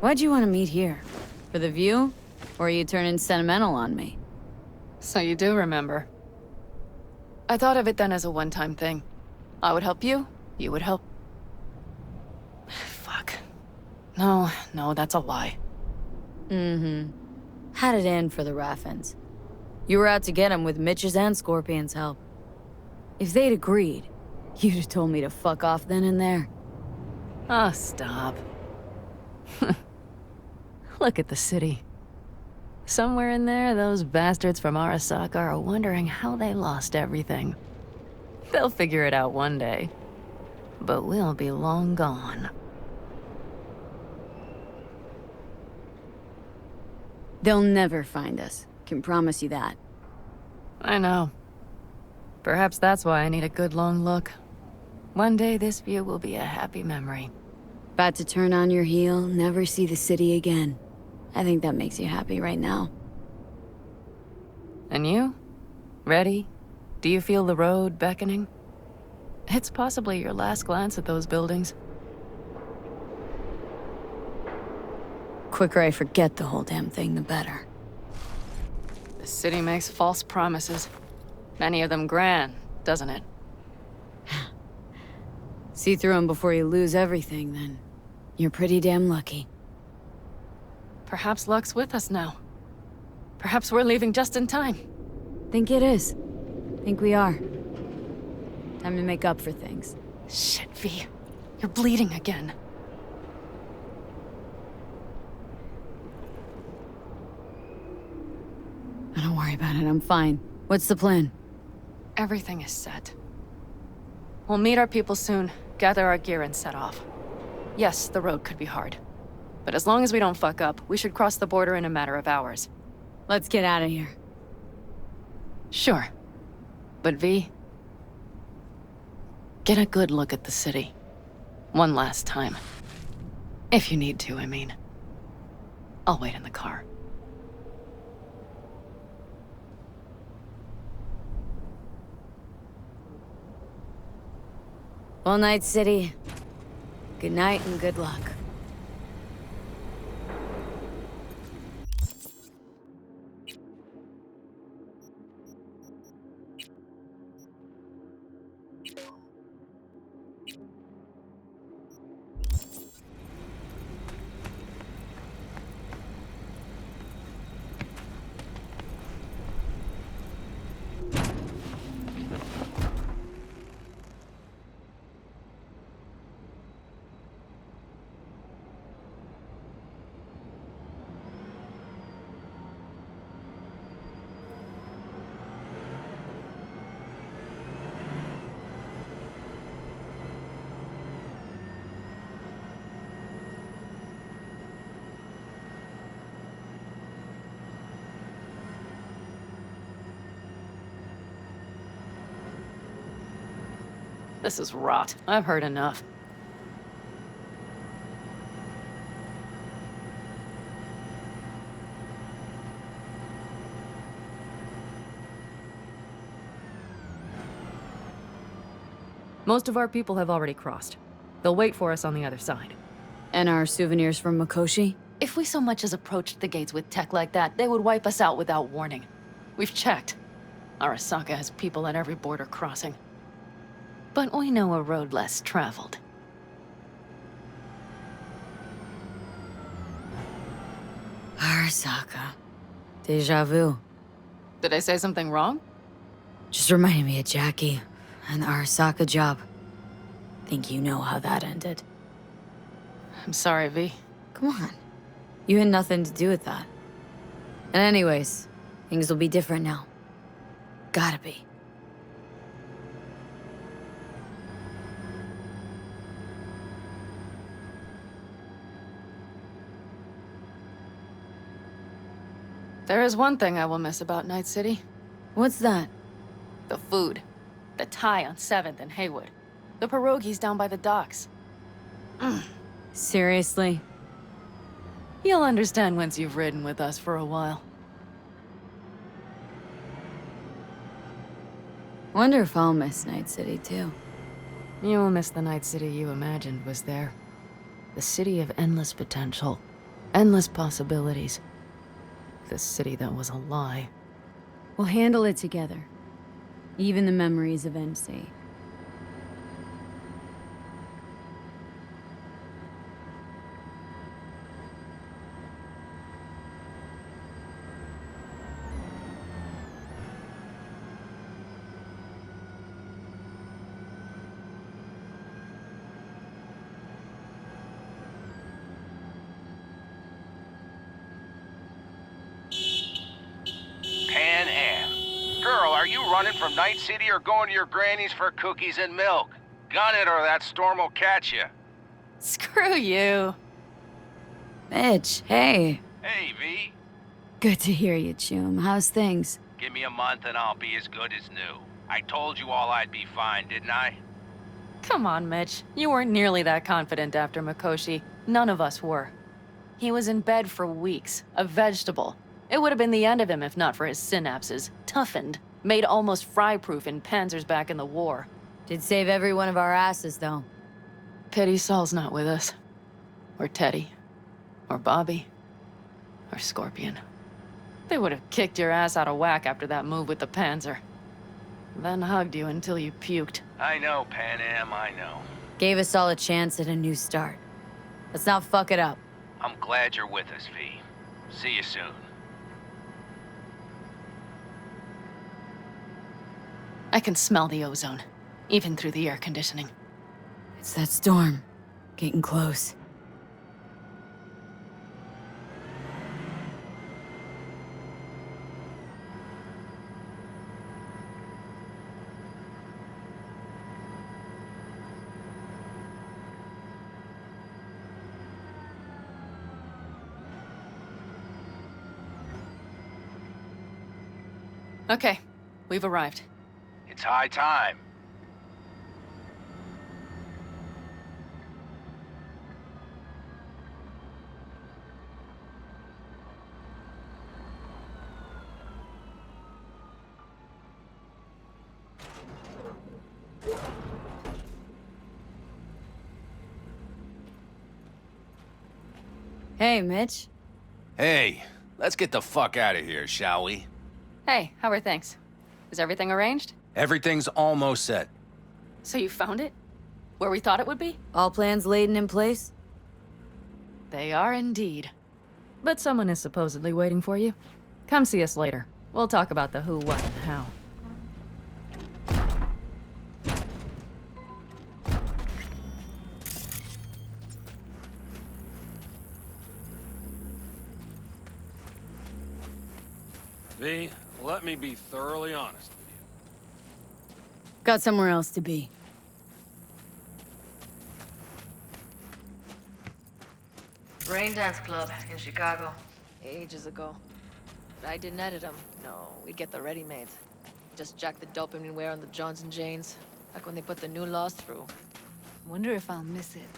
Why'd you want to meet here? For the view? Or are you turning sentimental on me? So you do remember. I thought of it then as a one-time thing. I would help you, you would help... Fuck. No, that's a lie. Had it in for the Raffins. You were out to get him with Mitch's and Scorpion's help. If they'd agreed, you'd have told me to fuck off then and there. Oh, stop. Look at the city. Somewhere in there, those bastards from Arasaka are wondering how they lost everything. They'll figure it out one day. But we'll be long gone. They'll never find us. Can promise you that. I know. Perhaps that's why I need a good long look. One day this view will be a happy memory. About to turn on your heel, never see the city again. I think that makes you happy right now. And you? Ready? Do you feel the road beckoning? It's possibly your last glance at those buildings. Quicker I forget the whole damn thing, the better. The city makes false promises. Many of them grand, doesn't it? See through them before you lose everything, then. You're pretty damn lucky. Perhaps luck's with us now. Perhaps we're leaving just in time. Think it is. Think we are. Time to make up for things. Shit, V. You're bleeding again. Don't worry about it, I'm fine. What's the plan? Everything is set. We'll meet our people soon, gather our gear and set off. Yes, the road could be hard. But as long as we don't fuck up, we should cross the border in a matter of hours. Let's get out of here. Sure. But V... get a good look at the city. One last time. If you need to, I mean. I'll wait in the car. Well, Night City. Good night and good luck. This is rot. I've heard enough. Most of our people have already crossed. They'll wait for us on the other side. And our souvenirs from Mikoshi? If we so much as approached the gates with tech like that, they would wipe us out without warning. We've checked. Arasaka has people at every border crossing. But we know a road less traveled. Arasaka. Deja vu. Did I say something wrong? Just reminded me of Jackie and the Arasaka job. Think you know how that ended. I'm sorry, V. Come on. You had nothing to do with that. And anyways, things will be different now. Gotta be. There is one thing I will miss about Night City. What's that? The food. The Thai on 7th and Haywood. The pierogies down by the docks. Seriously? You'll understand once you've ridden with us for a while. Wonder if I'll miss Night City too. You'll miss the Night City you imagined was there. The city of endless potential. Endless possibilities. This city that was a lie. We'll handle it together. Even the memories of NC. Girl, are you running from Night City or going to your granny's for cookies and milk? Gun it or that storm will catch you. Screw you. Mitch, hey. Hey, V. Good to hear you, Chum. How's things? Give me a month and I'll be as good as new. I told you all I'd be fine, didn't I? Come on, Mitch. You weren't nearly that confident after Mikoshi. None of us were. He was in bed for weeks, a vegetable. It would have been the end of him if not for his synapses. Toughened, made almost fry-proof in panzers back in the war. Did save every one of our asses, though. Pity Saul's not with us. Or Teddy. Or Bobby. Or Scorpion. They would have kicked your ass out of whack after that move with the panzer. Then hugged you until you puked. I know, Panam, I know. Gave us all a chance at a new start. Let's not fuck it up. I'm glad you're with us, V. See you soon. I can smell the ozone, even through the air conditioning. It's that storm. Getting close. Okay, we've arrived. It's high time. Hey, Mitch. Hey, let's get the fuck out of here, shall we? Hey, how are things? Is everything arranged? Everything's almost set. So you found it? Where we thought it would be? All plans laid and in place? They are indeed. But someone is supposedly waiting for you. Come see us later. We'll talk about the who, what, and how. V, let me be thoroughly honest with you. Got somewhere else to be. Rain Dance Club in Chicago. Ages ago. But I didn't edit them. No, we'd get the ready-mades. Just jack the dopamine wear on the Johns and Janes. Like when they put the new laws through. Wonder if I'll miss it.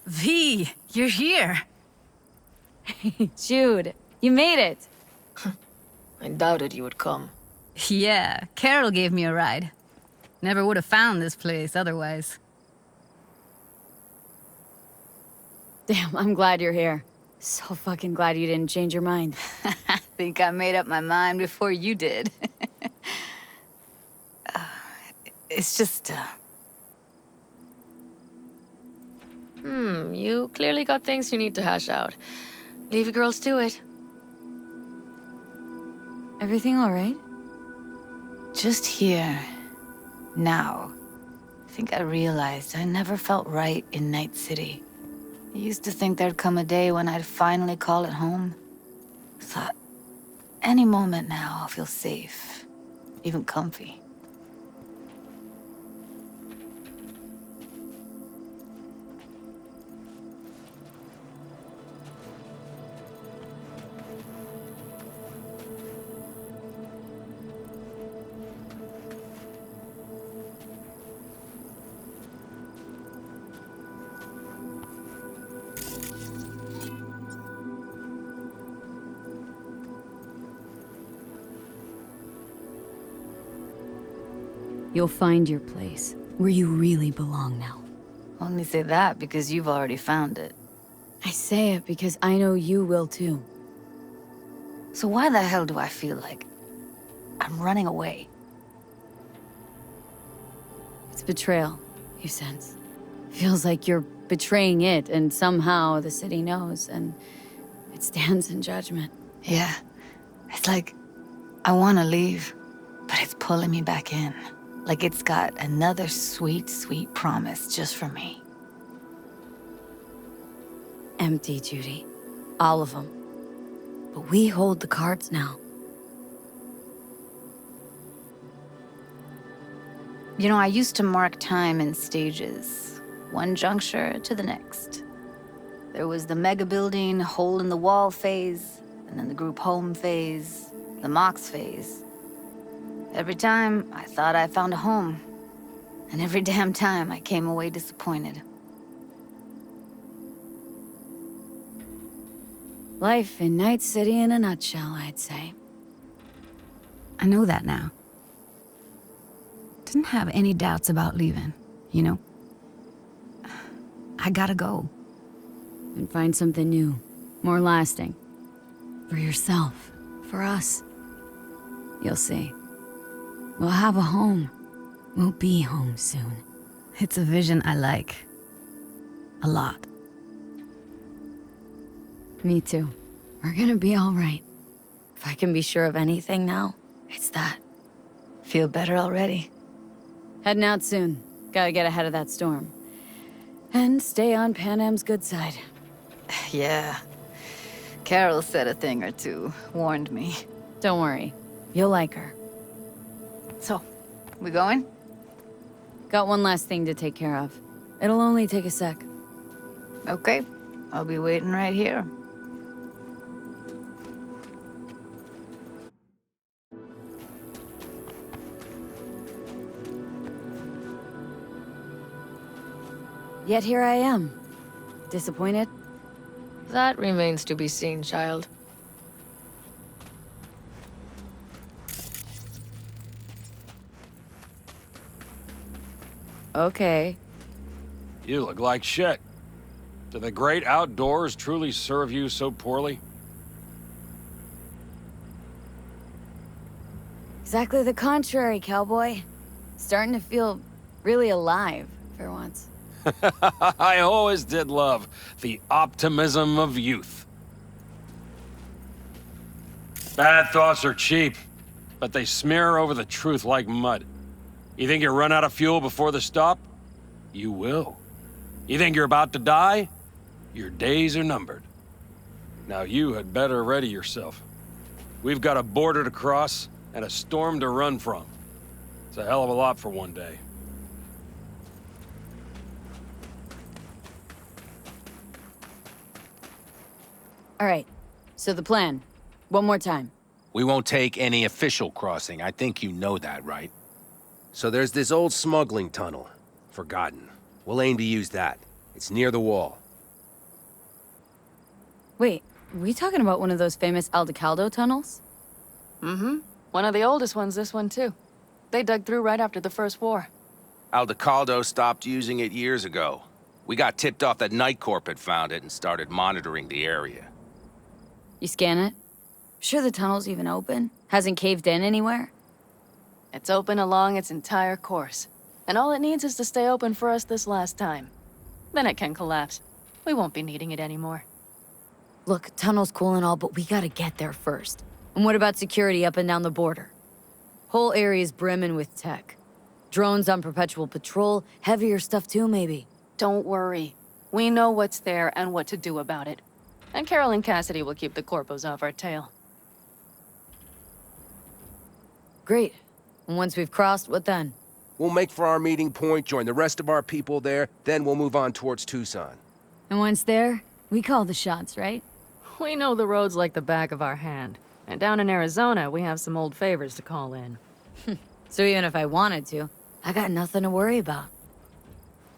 V, you're here. Jude, you made it. I doubted you would come. Yeah, Carol gave me a ride. Never would have found this place otherwise. Damn, I'm glad you're here. So fucking glad you didn't change your mind. I think I made up my mind before you did. It's just, You clearly got things you need to hash out. Leave you girls to it. Everything all right? just here, now. I think I realized I never felt right in Night City. I used to think there'd come a day when I'd finally call it home. Thought, any moment now I'll feel safe, even comfy. You'll find your place, where you really belong now. Only say that because you've already found it. I say it because I know you will too. So why the hell do I feel like I'm running away? It's betrayal, you sense. Feels like you're betraying it, and somehow the city knows, and it stands in judgment. Yeah. It's like I want to leave, but it's pulling me back in. Like it's got another sweet, sweet promise just for me. Empty, Judy. All of them. But we hold the cards now. You know, I used to mark time in stages, one juncture to the next. There was the mega building, hole in the wall phase, and then the group home phase, the Mox phase. Every time, I thought I found a home. And every damn time, I came away disappointed. Life in Night City in a nutshell, I'd say. I know that now. Didn't have any doubts about leaving, you know? I gotta go. And find something new, more lasting. For yourself, for us. You'll see. We'll have a home. We'll be home soon. It's a vision I like. A lot. Me too. We're gonna be all right. If I can be sure of anything now, it's that. Feel better already? Heading out soon. Gotta get ahead of that storm. And stay on Panam's good side. Yeah. Carol said a thing or two, warned me. Don't worry. You'll like her. So, we going? Got one last thing to take care of. It'll only take a sec. Okay. I'll be waiting right here. Yet here I am. Disappointed? That remains to be seen, child. Okay. You look like shit. Do the great outdoors truly serve you so poorly? Exactly the contrary, cowboy. Starting to feel really alive, for once. I always did love the optimism of youth. Bad thoughts are cheap, but they smear over the truth like mud. You think you run out of fuel before the stop? You will. You think you're about to die? Your days are numbered. Now you had better ready yourself. We've got a border to cross and a storm to run from. It's a hell of a lot for one day. All right. So the plan. One more time. We won't take any official crossing. I think you know that, right? So there's this old smuggling tunnel. Forgotten. We'll aim to use that. It's near the wall. Wait, we talking about one of those famous Aldecaldo tunnels? Mm-hmm. One of the oldest ones, this one too. They dug through right after the First War. Aldecaldo stopped using it years ago. We got tipped off that Night Corp had found it and started monitoring the area. You scan it? Sure the tunnel's even open? Hasn't caved in anywhere? It's open along its entire course. And all it needs is to stay open for us this last time. Then it can collapse. We won't be needing it anymore. Look, tunnel's cool and all, but we gotta get there first. And what about security up and down the border? Whole area's brimming with tech. Drones on perpetual patrol, heavier stuff too, maybe. Don't worry. We know what's there and what to do about it. And Carol and Cassidy will keep the corpos off our tail. Great. And once we've crossed, what then? We'll make for our meeting point, join the rest of our people there, then we'll move on towards Tucson. And once there, we call the shots, right? We know the roads like the back of our hand. And down in Arizona, we have some old favors to call in. So even if I wanted to, I got nothing to worry about.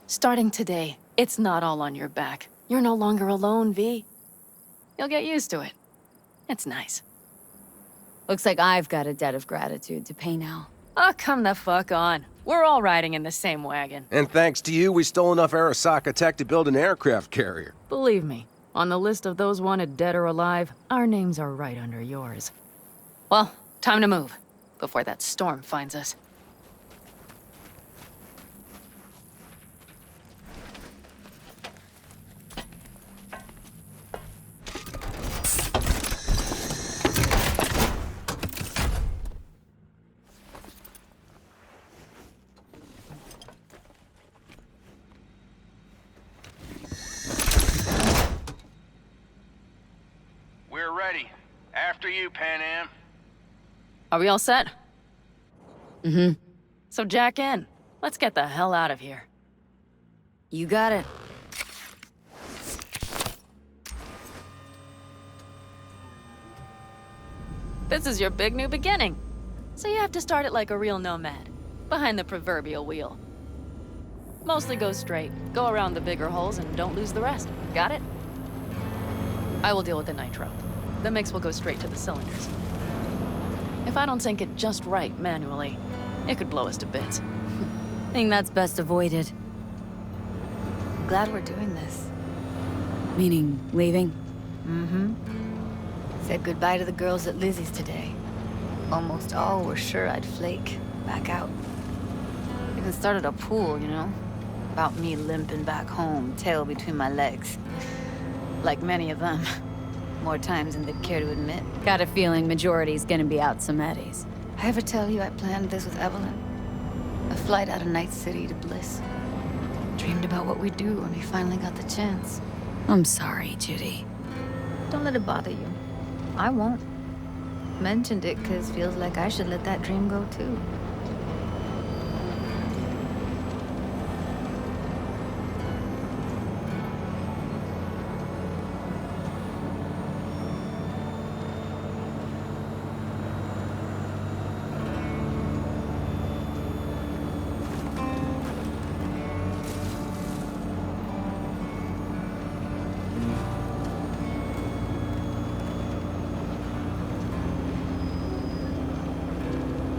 Starting today, it's not all on your back. You're no longer alone, V. You'll get used to it. It's nice. Looks like I've got a debt of gratitude to pay now. Oh, come the fuck on. We're all riding in the same wagon. And thanks to you, we stole enough Arasaka tech to build an aircraft carrier. Believe me, on the list of those wanted dead or alive, our names are right under yours. Well, time to move, before that storm finds us. We're ready. After you, Panam. Are we all set? Mm-hmm. So jack in. Let's get the hell out of here. You got it. This is your big new beginning. So you have to start it like a real nomad, behind the proverbial wheel. Mostly go straight, go around the bigger holes, and don't lose the rest. Got it? I will deal with the nitro. The mix will go straight to the cylinders. If I don't sync it just right manually, it could blow us to bits. I think that's best avoided. Glad we're doing this. Meaning, leaving? Mm-hmm. Said goodbye to the girls at Lizzie's today. Almost all were sure I'd flake, back out. Even started a pool, you know? About me limping back home, tail between my legs. Like many of them. More times than they'd care to admit. Got a feeling majority's gonna be out some eddies. I ever tell you I planned this with Evelyn? A flight out of Night City to Bliss. Dreamed about what we'd do when we finally got the chance. I'm sorry, Judy. Don't let it bother you. I won't. Mentioned it because feels like I should let that dream go too.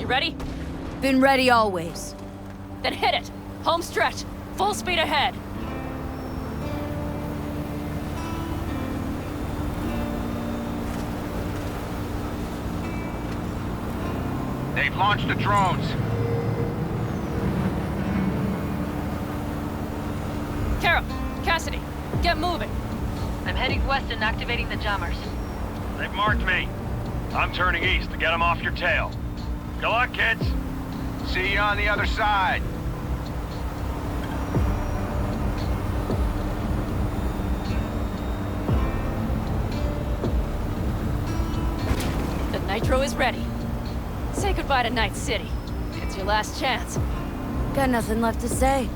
Ready? Been ready always. Then hit it! Home stretch! Full speed ahead! They've launched the drones. Carol, Cassidy, get moving! I'm heading west and activating the jammers. They've marked me. I'm turning east to get them off your tail. Good luck, kids. See you on the other side. The nitro is ready. Say goodbye to Night City. It's your last chance. Got nothing left to say.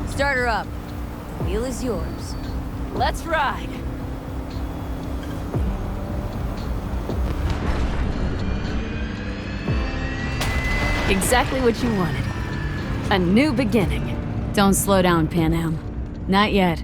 Start her up. The wheel is yours. Let's ride! Exactly what you wanted. A new beginning. Don't slow down, Panam. Not yet.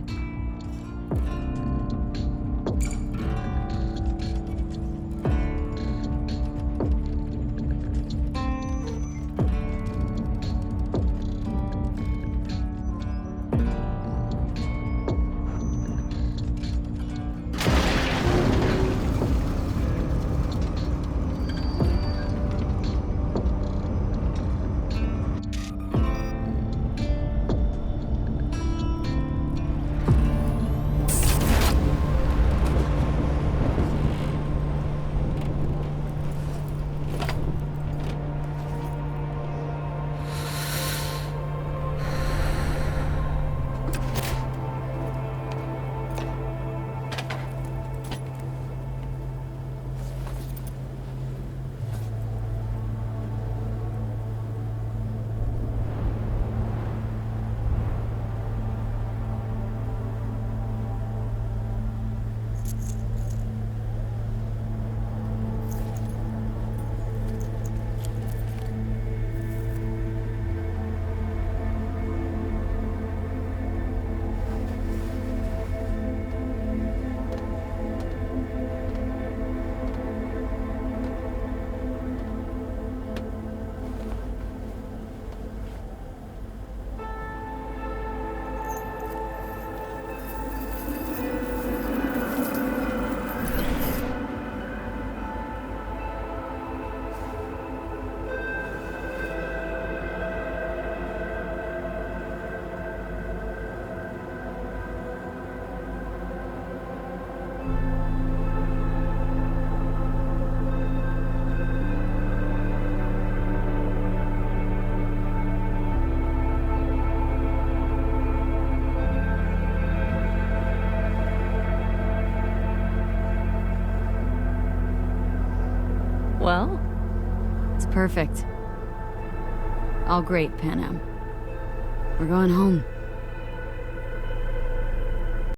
Well? It's perfect. All great, Panam. We're going home.